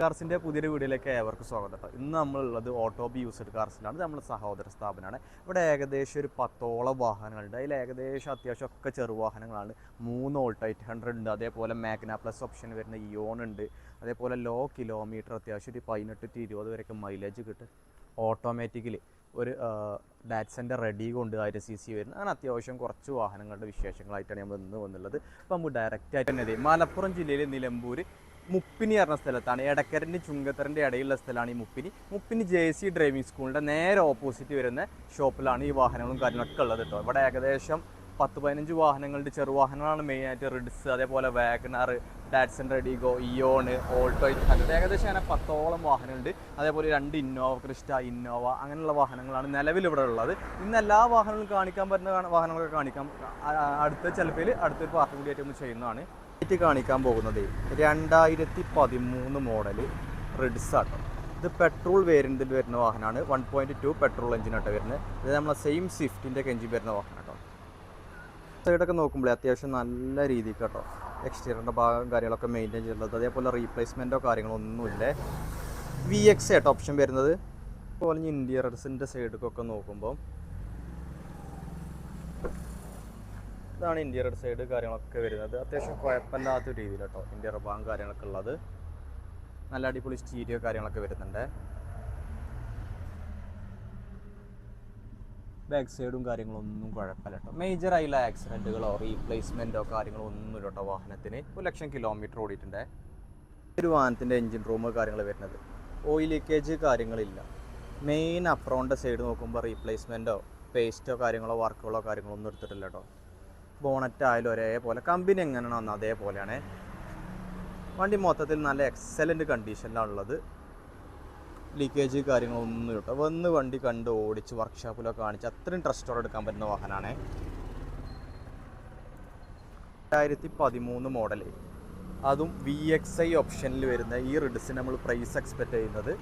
കാർസിൻ്റെ പുതിയൊരു വീഡിയോയിലേക്ക് ഏവർക്കും സ്വാഗതം. ഇന്ന് നമ്മളുള്ളത് ഓട്ടോബി യൂസ്ഡ് കാർസിലാണ്. ഇത് നമ്മുടെ സഹോദര സ്ഥാപനമാണ്. ഇവിടെ ഏകദേശം ഒരു 10ഓളം വാഹനങ്ങളുണ്ട്. അതിൽ ഏകദേശം അത്യാവശ്യം ഒക്കെ ചെറുവാഹനങ്ങളാണ്. 3 ഓൾട്ടോ 800 ഉണ്ട്, അതേപോലെ മാഗ്ന പ്ലസ് ഓപ്ഷൻ വരുന്ന ഇയോൺ ഉണ്ട്, അതേപോലെ ലോ കിലോമീറ്റർ അത്യാവശ്യം ഒരു 18 to 20 വരെയൊക്കെ മൈലേജ് കിട്ടും. ഓട്ടോമാറ്റിക്കലി ഒരു ഡാറ്റ്സൻ്റെ റെഡി കൊണ്ട് 1000cc വരുന്നത്. അങ്ങനെ അത്യാവശ്യം കുറച്ച് വാഹനങ്ങളുടെ വിശേഷങ്ങളായിട്ടാണ് നമ്മൾ ഇന്ന് വന്നുള്ളത്. അപ്പോൾ നമുക്ക് ഡയറക്റ്റായിട്ട് തന്നെ മലപ്പുറം ജില്ലയിലെ നിലമ്പൂർ മുപ്പിനി പറഞ്ഞ സ്ഥലത്താണ്. എടക്കരൻ്റെ ചുങ്കത്തറിൻ്റെ ഇടയിലുള്ള സ്ഥലമാണ് ഈ മുപ്പിനി JC ഡ്രൈവിംഗ് സ്കൂളിൻ്റെ നേരെ ഓപ്പോസിറ്റ് വരുന്ന ഷോപ്പിലാണ് ഈ വാഹനങ്ങളും കാര്യങ്ങളൊക്കെ ഉള്ളത് കേട്ടോ. ഇവിടെ ഏകദേശം 10-15 വാഹനങ്ങളുടെ ചെറുവാഹനങ്ങളാണ് മെയിനായിട്ട്. റിഡ്സ്, അതേപോലെ WagonR, Datsun RediGO, Eon, Alto 800, ഏകദേശം അങ്ങനെ 10ഓളം വാഹനങ്ങളുണ്ട്. അതേപോലെ 2 ഇന്നോവ, ക്രിസ്റ്റ, ഇന്നോവ അങ്ങനെയുള്ള വാഹനങ്ങളാണ് നിലവിൽ ഇവിടെ ഉള്ളത്. ഇന്ന് എല്ലാ വാഹനങ്ങളും കാണിക്കാൻ പറ്റുന്ന വാഹനങ്ങളൊക്കെ കാണിക്കാം. അടുത്തൊരു പാർട്ടി കൂടിയായിട്ട് നമ്മൾ ചെയ്യുന്നതാണ്. കാണിക്കാൻ പോകുന്നത് 2013 മോഡൽ റിഡ്സ് ആട്ടോ. ഇത് പെട്രോൾ വേരിയൻറ്റിൽ വരുന്ന വാഹനമാണ്. 1.2 പെട്രോൾ എഞ്ചിനാട്ടോ വരുന്നത്. ഇത് നമ്മളെ സെയിം സ്വിഫ്റ്റിൻ്റെ എഞ്ചിൻ വരുന്ന വാഹനം കേട്ടോ. സൈഡൊക്കെ നോക്കുമ്പോൾ അത്യാവശ്യം നല്ല രീതിക്ക് കേട്ടോ എക്സ്റ്റീരിയറിൻ്റെ ഭാഗം കാര്യങ്ങളൊക്കെ മെയിൻറ്റെയിൻ ചെയ്യുന്നത്. അതേപോലെ റീപ്ലേസ്മെൻറ്റോ കാര്യങ്ങളോ ഒന്നുമില്ലേ. VX ആട്ടോ ഓപ്ഷൻ വരുന്നത്. അതുപോലെ ഇൻറ്റീരിയർസിൻ്റെ സൈഡൊക്കെ നോക്കുമ്പോൾ ഇതാണ് ഇൻറ്റീരിയർ സൈഡ് കാര്യങ്ങളൊക്കെ വരുന്നത്. അത്യാവശ്യം കുഴപ്പമില്ലാത്ത രീതിയിൽ കേട്ടോ ഇൻറ്റീരിയർ ഭാഗം കാര്യങ്ങളൊക്കെ ഉള്ളത്. നല്ല അടിപൊളി സ്റ്റീരിയോ കാര്യങ്ങളൊക്കെ വരുന്നുണ്ട്. ബാക്ക് സൈഡും കാര്യങ്ങളൊന്നും കുഴപ്പമില്ല കേട്ടോ. മേജറായുള്ള ആക്സിഡൻറ്റുകളോ റീപ്ലേസ്മെൻറ്റോ കാര്യങ്ങളോ ഒന്നുമില്ല കേട്ടോ. വാഹനത്തിന് 1 ലക്ഷം കിലോമീറ്റർ ഓടിയിട്ടുണ്ട്. ഒരു വാഹനത്തിൻ്റെ എൻജിൻ റൂം കാര്യങ്ങൾ വരുന്നത്. ഓയിൽ ലീക്കേജ് കാര്യങ്ങളില്ല. മെയിൻ അപ്രോണിൻ്റെ സൈഡ് നോക്കുമ്പോൾ റീപ്ലേസ്മെൻറ്റോ പേസ്റ്റോ കാര്യങ്ങളോ വർക്കുകളോ കാര്യങ്ങളോ ഒന്നും എടുത്തിട്ടില്ല കേട്ടോ. ബോണറ്റ് ആയാലും ഒരേപോലെ, കമ്പനി എങ്ങനെയാണോ അതേപോലെയാണ്. വണ്ടി മൊത്തത്തിൽ നല്ല എക്സലൻറ്റ് കണ്ടീഷനിലാണ് ഉള്ളത്. ലീക്കേജ് കാര്യങ്ങളൊന്നും കേട്ടോ. വണ്ടി കണ്ട് ഓടിച്ച് വർക്ക്ഷോപ്പിലൊക്കെ കാണിച്ച് അത്രയും ട്രസ്റ്റോടെ എടുക്കാൻ പറ്റുന്ന വാഹനമാണ്. 2013 മോഡൽ, അതും VXI ഓപ്ഷനിൽ വരുന്ന ഈ റിഡ്സിന് നമ്മൾ പ്രൈസ് എക്സ്പെക്റ്റ് ചെയ്യുന്നത്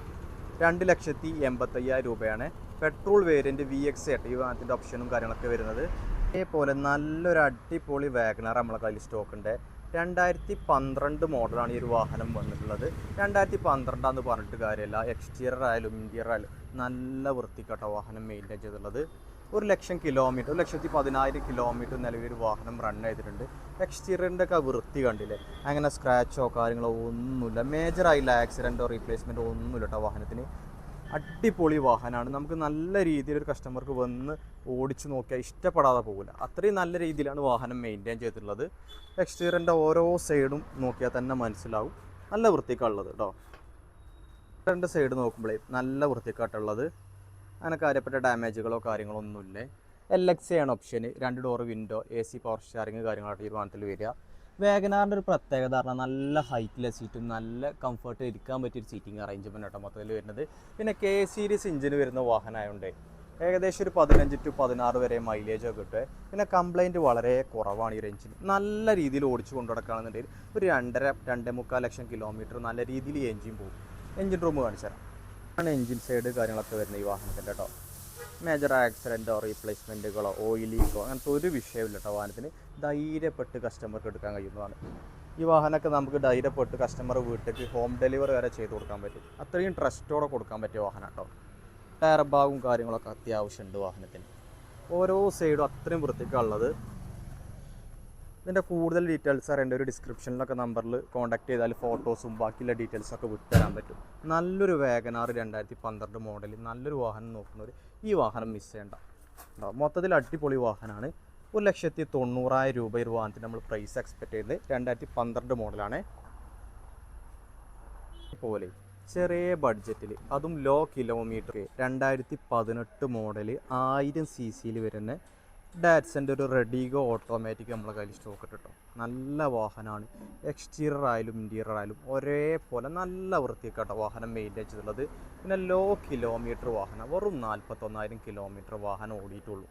2,85,000 രൂപയാണ്. പെട്രോൾ വേരിയൻറ്റ് VXI ആയിട്ട് ഈ വാഹനത്തിൻ്റെ ഓപ്ഷനും കാര്യങ്ങളൊക്കെ വരുന്നത്. അതേപോലെ നല്ലൊരു അടിപൊളി വാഗണർ നമ്മളെ കയ്യിൽ സ്റ്റോക്കുണ്ട്. 2012 മോഡലാണ് ഈ ഒരു വാഹനം വന്നിട്ടുള്ളത്. 2012 പറഞ്ഞിട്ട് കാര്യമില്ല. എക്സ്റ്റീരിയർ ആയാലും ഇൻറ്റീരിയർ ആയാലും നല്ല വൃത്തിക്കട്ട വാഹനം മെയിൻറ്റെയിൻ ചെയ്തിട്ടുള്ളത്. 1 ലക്ഷം കിലോമീറ്റർ, 1,10,000 കിലോമീറ്റർ നിലവിലൊരു വാഹനം റൺ ചെയ്തിട്ടുണ്ട്. എക്സ്റ്റീരിയറിൻ്റെ ഒക്കെ വൃത്തി കണ്ടില്ലേ. അങ്ങനെ സ്ക്രാച്ചോ കാര്യങ്ങളോ ഒന്നുമില്ല. മേജറായില്ല ആക്സിഡൻറ്റോ റീപ്ലേസ്മെൻറ്റോ ഒന്നുമില്ല കേട്ടോ വാഹനത്തിന്. അടിപൊളി വാഹനമാണ്. നമുക്ക് നല്ല രീതിയിൽ ഒരു കസ്റ്റമർക്ക് വന്ന് ഓടിച്ച് നോക്കിയാൽ ഇഷ്ടപ്പെടാതെ പോകില്ല. അത്രയും നല്ല രീതിയിലാണ് വാഹനം മെയിൻറ്റെയിൻ ചെയ്തിട്ടുള്ളത്. എക്സ്റ്റീരിയറിൻ്റെ ഓരോ സൈഡും നോക്കിയാൽ തന്നെ മനസ്സിലാവും നല്ല വൃത്തിക്കാട്ടുള്ളത് കേട്ടോ. രണ്ട് സൈഡ് നോക്കുമ്പോഴേ നല്ല വൃത്തിക്കാട്ടുള്ളത്. അങ്ങനെ കാര്യപ്പെട്ട ഡാമേജുകളോ കാര്യങ്ങളോ ഒന്നുമില്ലേ. LXI ആണ് ഓപ്ഷന്. 2 door window, AC power steering കാര്യങ്ങളായിട്ട് ഈ വാഹനത്തിൽ വരിക. വാഗണാറിൻ്റെ ഒരു പ്രത്യേകത പറഞ്ഞാൽ നല്ല ഹൈറ്റിലെ സീറ്റും നല്ല കംഫർട്ട് ഇരിക്കാൻ പറ്റിയൊരു സീറ്റിംഗ് അറേഞ്ച്മെൻ്റ് ആട്ടോ മൊത്തത്തിൽ വരുന്നത്. പിന്നെ K സീരീസ് ഇഞ്ചിന് വരുന്ന വാഹനമായതുകൊണ്ട് ഏകദേശം ഒരു 15 to 16 വരെ മൈലേജൊക്കെ കിട്ടുക. പിന്നെ കംപ്ലൈൻറ്റ് വളരെ കുറവാണ് ഈ ഒരു എഞ്ചിന്. നല്ല രീതിയിൽ ഓടിച്ചു കൊണ്ടുനടക്കുകയാണെന്നുണ്ടെങ്കിൽ ഒരു 2.5-2.25 ലക്ഷം കിലോമീറ്റർ നല്ല രീതിയിൽ ഈ എഞ്ചിൻ പോകും. എഞ്ചിൻ റൂം കാണിച്ചു തരാം. ആണ് എഞ്ചിൻ സൈഡ് കാര്യങ്ങളൊക്കെ വരുന്നത് ഈ വാഹനത്തിൻ്റെ കേട്ടോ. മേജർ ആക്സിഡൻറ്റോ റീപ്ലേസ്മെൻറ്റുകളോ ഓയിൽ ലീക്കോ അങ്ങനത്തെ ഒരു വിഷയമില്ല കേട്ടോ. വാഹനത്തിന് ധൈര്യപ്പെട്ട് കസ്റ്റമർക്ക് എടുക്കാൻ കഴിയുന്നതാണ്. ഈ വാഹനമൊക്കെ നമുക്ക് ധൈര്യപ്പെട്ട് കസ്റ്റമർ വീട്ടിലേക്ക് ഹോം ഡെലിവറി വരെ ചെയ്ത് കൊടുക്കാൻ പറ്റും. അത്രയും ട്രസ്റ്റോടെ കൊടുക്കാൻ പറ്റിയ വാഹനം കേട്ടോ. ടയർ ബാഗും കാര്യങ്ങളൊക്കെ അത്യാവശ്യമുണ്ട് വാഹനത്തിന്. ഓരോ സൈഡും അത്രയും വൃത്തിക്കുള്ളത്. ഇതിൻ്റെ കൂടുതൽ ഡീറ്റെയിൽസ് അറിയേണ്ട ഒരു ഡിസ്ക്രിപ്ഷനിലൊക്കെ നമ്പറിൽ കോൺടാക്ട് ചെയ്താൽ ഫോട്ടോസും ബാക്കിയുള്ള ഡീറ്റെയിൽസൊക്കെ വിട്ടുതരാൻ പറ്റും. നല്ലൊരു വാഗണാർ 2012 മോഡൽ നല്ലൊരു വാഹനം നോക്കുന്നവർ ഈ വാഹനം മിസ് ചെയ്യേണ്ട. മൊത്തത്തിൽ അടിപൊളി വാഹനമാണ്. 1,90,000 രൂപ ഒരു വാഹനത്തിന് നമ്മൾ പ്രൈസ് എക്സ്പെക്ട് ചെയ്തത്. 2012 മോഡലാണ്. പോലെ ചെറിയ ബഡ്ജറ്റിൽ, അതും ലോ കിലോമീറ്റർ, 2018 മോഡൽ 1000cc വരുന്ന ഡാറ്റ്സൻ്റെ ഒരു റെഡിഗോ ഓട്ടോമാറ്റിക് നമ്മളെ കയ്യിൽ സ്റ്റോക്ക് ഇട്ടോ. നല്ല വാഹനമാണ്. എക്സ്റ്റീരിയർ ആയാലും ഇൻറ്റീരിയർ ആയാലും ഒരേപോലെ നല്ല വൃത്തിക്കാട്ടോ വാഹനം മെയിൻറ്റെയിൻ ചെയ്തിട്ടുള്ളത്. പിന്നെ ലോ കിലോമീറ്റർ വാഹനം, വെറും 41,000 കിലോമീറ്റർ വാഹനം ഓടിയിട്ടുള്ളൂ.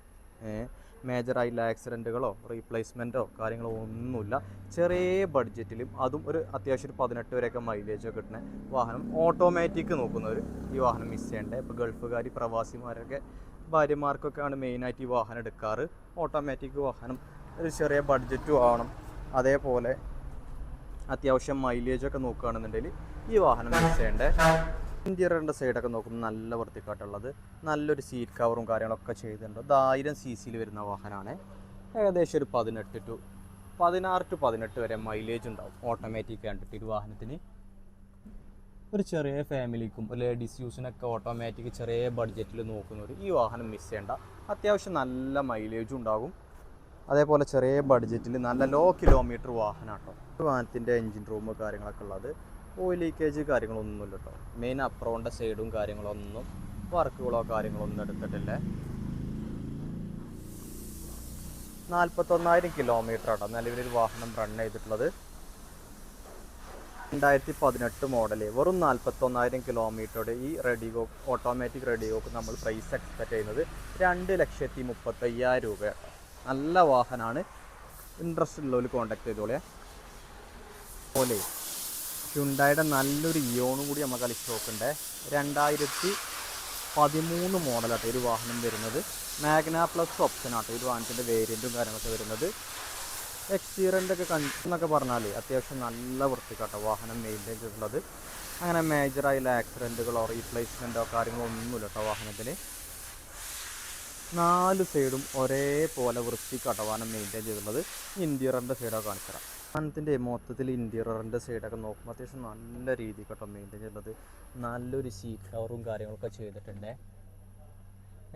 മേജറായിട്ടുള്ള ആക്സിഡൻറ്റുകളോ റീപ്ലേസ്മെൻറ്റോ കാര്യങ്ങളോ ഒന്നുമില്ല. ചെറിയ ബഡ്ജറ്റിലും, അതും ഒരു അത്യാവശ്യം 18 വരെയൊക്കെ മൈലേജൊക്കെ കിട്ടുന്ന വാഹനം. ഓട്ടോമാറ്റിക് നോക്കുന്നവർ ഈ വാഹനം മിസ് ചെയ്യേണ്ടത്. ഇപ്പോൾ ഗൾഫുകാർ പ്രവാസിമാരൊക്കെ ഭാര്യമാർക്കൊക്കെയാണ് മെയിനായിട്ട് ഈ വാഹനം എടുക്കാറ്. ഓട്ടോമാറ്റിക് വാഹനം ഒരു ചെറിയ ബഡ്ജറ്റും ആവണം. അതേപോലെ അത്യാവശ്യം മൈലേജൊക്കെ നോക്കുകയാണെന്നുണ്ടെങ്കിൽ ഈ വാഹനം മിസ് ചെയ്യേണ്ടേ. ഇൻറ്റീരിയറിൻ്റെ സൈഡൊക്കെ നോക്കുമ്പോൾ നല്ല വൃത്തിക്കാട്ടുള്ളത്, നല്ലൊരു സീറ്റ് കവറും കാര്യങ്ങളൊക്കെ ചെയ്തിട്ടുണ്ട്. ഇത് 1000 cc വരുന്ന വാഹനമാണ്. ഏകദേശം ഒരു 16 to 18 വരെ മൈലേജ് ഉണ്ടാവും. ഓട്ടോമാറ്റിക് കണ്ടിട്ട് ഒരു വാഹനത്തിന് ഒരു ചെറിയ ഫാമിലിക്കും ലേഡീസ് യൂസിനൊക്കെ ഓട്ടോമാറ്റിക് ചെറിയ ബഡ്ജറ്റിൽ നോക്കുന്നവർ ഈ വാഹനം മിസ് ചെയ്യേണ്ട. അത്യാവശ്യം നല്ല മൈലേജും ഉണ്ടാകും. അതേപോലെ ചെറിയ ബഡ്ജറ്റിൽ നല്ല ലോ കിലോമീറ്റർ വാഹനം കേട്ടോ. ഈ വാഹനത്തിൻ്റെ എൻജിൻ റൂം കാര്യങ്ങളൊക്കെ ഉള്ളത്, ഓയിൽ ലീക്കേജ് കാര്യങ്ങളൊന്നുമില്ല കേട്ടോ. മെയിൻ അപ്രോണിൻ്റെ സൈഡും കാര്യങ്ങളൊന്നും വർക്കുകളോ കാര്യങ്ങളൊന്നും എടുത്തിട്ടില്ല. 41,000 കിലോമീറ്റർ ആട്ടോ നിലവിലൊരു വാഹനം റൺ ചെയ്തിട്ടുള്ളത്. 2018 മോഡല്, വെറും 41,000 കിലോമീറ്ററുടെ ഈ റെഡിഗോ ഓട്ടോമാറ്റിക് റെഡിഗോക്ക് നമ്മൾ പ്രൈസ് എക്സ്പെക്റ്റ് ചെയ്യുന്നത് 2,35,000 രൂപ കേട്ടോ. നല്ല വാഹനമാണ്. ഇൻട്രസ്റ്റ് ഉള്ളവർ കോൺടാക്ട് ചെയ്തോളേ. പോലെ ഹ്യുണ്ടായുടെ നല്ലൊരു ഇയോണും കൂടി നമുക്ക് അതിൽ സ്റ്റോക്ക് ഉണ്ട്. 2013 മോഡലാട്ടോ ഒരു വാഹനം വരുന്നത്. മാഗ്ന പ്ലസ് ഓപ്ഷൻ ആട്ടോ ഒരു വാഹനത്തിൻ്റെ വേരിയൻറ്റും കാര്യങ്ങളൊക്കെ വരുന്നത്. എക്സ്റ്റീരിയറിൻ്റെ ഒക്കെ എന്നൊക്കെ പറഞ്ഞാൽ അത്യാവശ്യം നല്ല വൃത്തിക്കാട്ടോ വാഹനം മെയിൻറ്റെയിൻ ചെയ്തിട്ടുള്ളത്. അങ്ങനെ മേജറായുള്ള ആക്സിഡൻറ്റുകളോ റീപ്ലേസ്മെൻറ്റോ കാര്യങ്ങളോ ഒന്നുമില്ല കേട്ടോ വാഹനത്തിന്. 4 സൈഡും ഒരേപോലെ വൃത്തിക്കാട്ടോ വാഹനം മെയിൻറ്റെയിൻ ചെയ്തിട്ടുള്ളത്. ഇൻറ്റീരിയറിൻ്റെ സൈഡൊക്കെ കാണിച്ചു തരാം. വാഹനത്തിൻ്റെ മൊത്തത്തിൽ ഇൻറ്റീരിയറിൻ്റെ സൈഡൊക്കെ നോക്കുമ്പോൾ അത്യാവശ്യം നല്ല രീതിക്കാട്ടോ മെയിൻറ്റെയിൻ ചെയ്യുന്നത്. നല്ലൊരു സീറ്റ് കവറും കാര്യങ്ങളൊക്കെ ചെയ്തിട്ടുണ്ട്.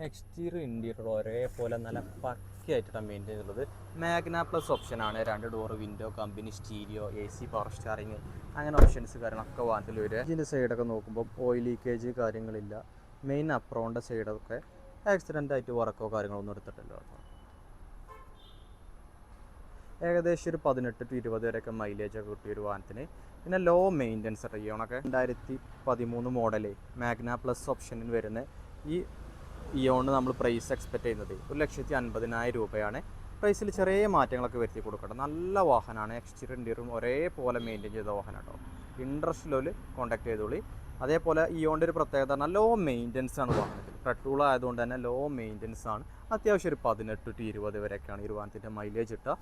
എക്സ്റ്റീരിയർ ഇൻറ്റീരിയർ ഒരേപോലെ നല്ല പക്കയായിട്ടാണ് മെയിൻറ്റെയിൻ ചെയ്യുന്നത്. മാഗ്ന പ്ലസ് ഓപ്ഷനാണ്. 2 door window, company stereo, AC power steering, അങ്ങനെ ഓപ്ഷൻസ് കാര്യങ്ങളൊക്കെ വാഹനത്തിൽ വരിക. ഇതിൻ്റെ സൈഡൊക്കെ നോക്കുമ്പോൾ ഓയിൽ ലീക്കേജ് കാര്യങ്ങളില്ല. മെയിൻ അപ്രോണിൻ്റെ സൈഡൊക്കെ ആക്സിഡൻ്റ് ആയിട്ട് വർക്കോ കാര്യങ്ങളൊന്നും എടുത്തിട്ടില്ല കേട്ടോ. ഏകദേശം ഒരു 18 to 20 വരെയൊക്കെ മൈലേജൊക്കെ കിട്ടിയൊരു വാഹനത്തിന്. പിന്നെ ലോ മെയിൻ്റനൻസ് ഇയോണൊക്കെ 2013 മോഡല് മാഗ്ന പ്ലസ് ഓപ്ഷനിൽ വരുന്ന ഈ ഇയോണ് നമ്മൾ പ്രൈസ് എക്സ്പെക്റ്റ് ചെയ്യുന്നത് 1,50,000 രൂപയാണ്. പ്രൈസിൽ ചെറിയ മാറ്റങ്ങളൊക്കെ വരുത്തി കൊടുക്കണം. നല്ല വാഹനമാണ്. എക്സ്റ്റീരിയർ ഇൻറ്റീരിയറും ഒരേപോലെ മെയിൻറ്റെയിൻ ചെയ്ത വാഹനം കേട്ടോ. ഇൻട്രസ്റ്റ് ഉള്ളവർ കോൺടാക്ട് ചെയ്തോളി. അതേപോലെ ഇയോൻ്റെ ഒരു പ്രത്യേകത പറഞ്ഞാൽ ലോ മെയിൻ്റനൻസ് ആണ് വാഹനത്തിൽ. പെട്രോൾ ആയതുകൊണ്ട് തന്നെ ലോ മെയിൻ്റനൻസ് ആണ്. അത്യാവശ്യം ഒരു 18 to 20 വരെയൊക്കെയാണ് ഈ വാഹനത്തിൻ്റെ മൈലേജ് കിട്ടുക.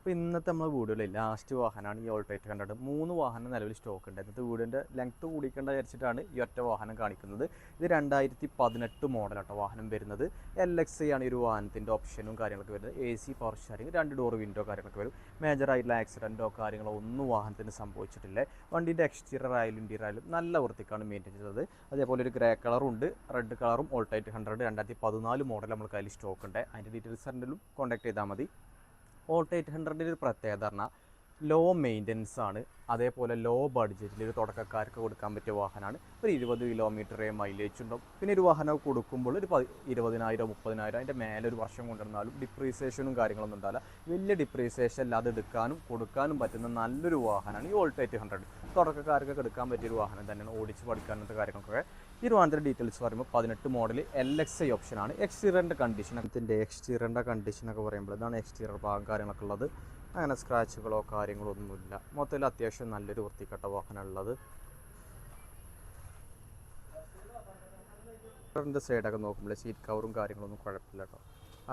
അപ്പോൾ ഇന്നത്തെ നമ്മൾ വീഡിയോയിൽ ലാസ്റ്റ് വാഹനമാണ് ഈ ഓൾട്ടോ 800. 3 വാഹനം നിലവിൽ സ്റ്റോക്ക് ഉണ്ട്. ഇന്നത്തെ വീടിൻ്റെ ലെങ്ത്ത് കൂടിക്കേണ്ട വിചാരിച്ചിട്ടാണ് ഈ ഒറ്റ വാഹനം കാണിക്കുന്നത്. ഇത് 2018 മോഡലാട്ടോ വാഹനം വരുന്നത്. LXi ആണ് ഈ ഒരു വാഹനത്തിൻ്റെ ഓപ്ഷനും കാര്യങ്ങളൊക്കെ വരുന്നത്. AC power steering, 2 door window കാര്യങ്ങളൊക്കെ വരും. മേജറായിട്ടുള്ള ആക്സിഡൻറ്റോ കാര്യങ്ങളോ ഒന്നും വാഹനത്തിന് സംഭവിച്ചിട്ടില്ല. വണ്ടീൻ്റെ എക്സ്റ്റീരിയർ ആയാലും ഇൻറ്റീരിയർ ആയാലും നല്ല വൃത്തിക്കാണ് മെയിൻറ്റെയിൻ ചെയ്തത്. അതേപോലെ ഒരു ഗ്രേ കളറും ഉണ്ട്, റെഡ് കളറും ഓൾട്ടോ 800 2014 മോഡൽ നമ്മൾ കയ്യിൽ സ്റ്റോക്ക് ഉണ്ട്. അതിൻ്റെ ഡീറ്റെയിൽസ് എന്തെങ്കിലും കോൺടാക്ട് ചെയ്താൽ മതി. ഓൾട്ടോ 800 ഒരു പ്രത്യേകത പറഞ്ഞാൽ ലോ മെയിൻ്റനൻസ് ആണ്. അതേപോലെ ലോ ബഡ്ജറ്റിൽ ഒരു തുടക്കക്കാർക്ക് കൊടുക്കാൻ പറ്റിയ വാഹനമാണ്. ഒരു 20 കിലോമീറ്ററേ മൈലേജ് ഉണ്ടാവും. പിന്നെ ഒരു വാഹനം കൊടുക്കുമ്പോൾ ഒരു 20,000 30,000 അതിൻ്റെ മേലെ ഒരു വർഷം കൊണ്ടുവന്നാലും ഡിപ്രീസിയേഷനും കാര്യങ്ങളൊന്നും ഉണ്ടാവില്ല. വലിയ ഡിപ്രീസിയേഷൻ അല്ലാതെ എടുക്കാനും കൊടുക്കാനും പറ്റുന്ന നല്ലൊരു വാഹനമാണ് ഈ ഓൾട്ടോ 800. തുടക്കക്കാർക്കൊക്കെ എടുക്കാൻ പറ്റിയൊരു വാഹനം തന്നെയാണ്. ഓടിച്ച് പഠിക്കാനത്തെ കാര്യങ്ങളൊക്കെ. ഈ ഒരു വാഹനത്തിൻ്റെ ഡീറ്റെയിൽസ് പറയുമ്പോൾ 18 മോഡൽ LXi ഓപ്ഷനാണ്. എക്സ്റ്റീരിയറിൻ്റെ കണ്ടീഷനൊക്കെ പറയുമ്പോൾ ഇതാണ് എക്സ്റ്റീരിയർ ഭാഗം കാര്യങ്ങളൊക്കെ ഉള്ളത്. അങ്ങനെ സ്ക്രാച്ചുകളോ കാര്യങ്ങളോ ഒന്നുമില്ല. മൊത്തത്തിൽ അത്യാവശ്യം നല്ലൊരു വൃത്തിക്കട്ട വാഹനമുള്ളത്. സൈഡൊക്കെ നോക്കുമ്പോൾ സീറ്റ് കവറും കാര്യങ്ങളൊന്നും കുഴപ്പമില്ല കേട്ടോ.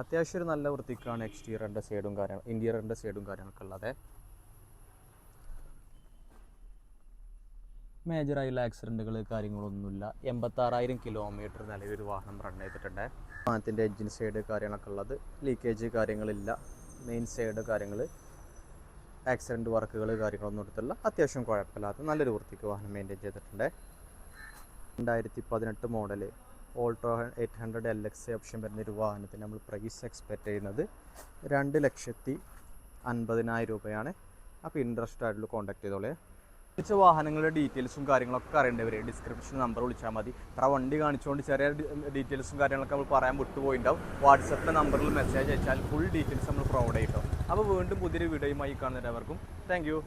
അത്യാവശ്യം ഒരു നല്ല വൃത്തിക്കാണ് എക്സ്റ്റീരിയറിൻ്റെ സൈഡും ഇൻറ്റീരിയറിൻ്റെ സൈഡും കാര്യങ്ങളൊക്കെ ഉള്ളത്. മേജറായുള്ള ആക്സിഡൻറ്റുകൾ കാര്യങ്ങളൊന്നുമില്ല. 86,000 കിലോമീറ്റർ നിലവിൽ വാഹനം റൺ ചെയ്തിട്ടുണ്ട്. വാഹനത്തിൻ്റെ എൻജിൻ സൈഡ് കാര്യങ്ങളൊക്കെ ഉള്ളത്, ലീക്കേജ് കാര്യങ്ങളില്ല. മെയിൻ സൈഡ് കാര്യങ്ങൾ ആക്സിഡൻറ്റ് വർക്കുകൾ കാര്യങ്ങളൊന്നും എടുത്തില്ല. അത്യാവശ്യം കുഴപ്പമില്ലാത്ത നല്ലൊരു വൃത്തിക്ക് വാഹനം മെയിൻറ്റെയിൻ ചെയ്തിട്ടുണ്ട്. 2018 മോഡൽ ഓൾട്ടോ 800 LXi ഓപ്ഷൻ വരുന്നൊരു വാഹനത്തിന് നമ്മൾ പ്രൈസ് എക്സ്പെക്റ്റ് ചെയ്യുന്നത് 2,50,000 രൂപയാണ്. അപ്പോൾ ഇൻട്രസ്റ്റ് ആയിട്ടുള്ള കോൺടാക്ട് ചെയ്തോളേ. മിച്ച വാഹനങ്ങളുടെ ഡീറ്റെയിൽസും കാര്യങ്ങളൊക്കെ അറിയേണ്ടവർ ഡിസ്ക്രിപ്ഷൻ നമ്പർ വിളിച്ചാൽ മതി. ഇത്ര വണ്ടി കാണിച്ചുകൊണ്ട് ചെറിയ ഡീറ്റെയിൽസും കാര്യങ്ങളൊക്കെ നമ്മൾ പറയാൻ വിട്ടുപോയിട്ടുണ്ടാവും. വാട്സപ്പിൻ്റെ നമ്പറിൽ മെസ്സേജ് അയച്ചാൽ ഫുൾ ഡീറ്റെയിൽസ് നമ്മൾ പ്രൊവൈഡ് ചെയ്യും. അപ്പോൾ വീണ്ടും പുതിയൊരു വീഡിയോയുമായി കാണുന്നവരവർക്കും താങ്ക് യു.